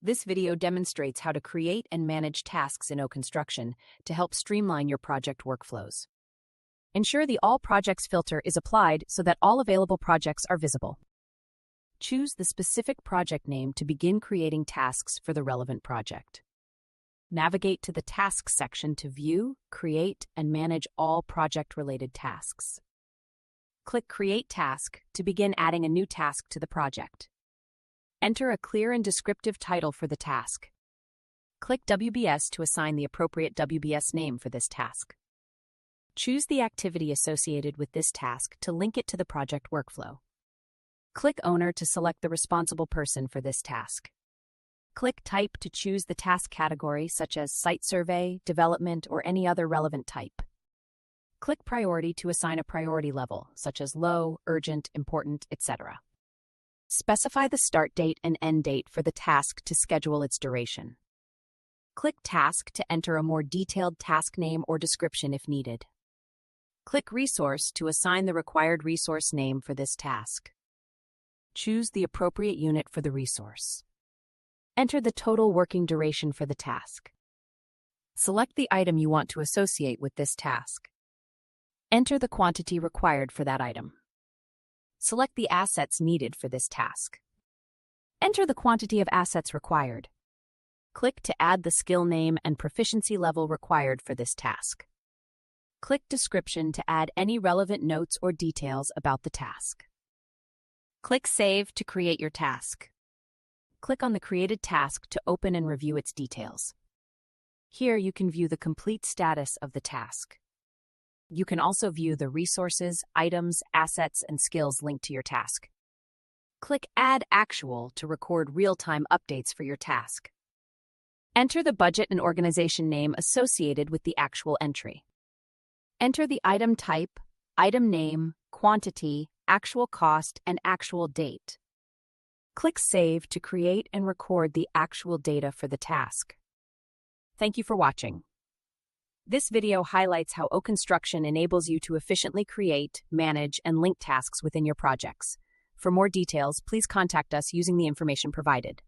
This video demonstrates how to create and manage tasks in OConstruction to help streamline your project workflows. Ensure the All Projects filter is applied so that all available projects are visible. Choose the specific project name to begin creating tasks for the relevant project. Navigate to the Tasks section to view, create, and manage all project-related tasks. Click Create Task to begin adding a new task to the project. Enter a clear and descriptive title for the task. Click WBS to assign the appropriate WBS name for this task. Choose the activity associated with this task to link it to the project workflow. Click Owner to select the responsible person for this task. Click Type to choose the task category such as Site Survey, Development, or any other relevant type. Click Priority to assign a priority level, such as Low, Urgent, Important, etc. Specify the start date and end date for the task to schedule its duration. Click Task to enter a more detailed task name or description if needed. Click Resource to assign the required resource name for this task. Choose the appropriate unit for the resource. Enter the total working duration for the task. Select the item you want to associate with this task. Enter the quantity required for that item. Select the assets needed for this task. Enter the quantity of assets required. Click to add the skill name and proficiency level required for this task. Click Description to add any relevant notes or details about the task. Click Save to create your task. Click on the created task to open and review its details. Here you can view the complete status of the task. You can also view the resources, items, assets, and skills linked to your task. Click Add Actual to record real-time updates for your task. Enter the budget and organization name associated with the actual entry. Enter the item type, item name, quantity, actual cost, and actual date. Click Save to create and record the actual data for the task. Thank you for watching. This video highlights how OConstruction enables you to efficiently create, manage, and link tasks within your projects. For more details, please contact us using the information provided.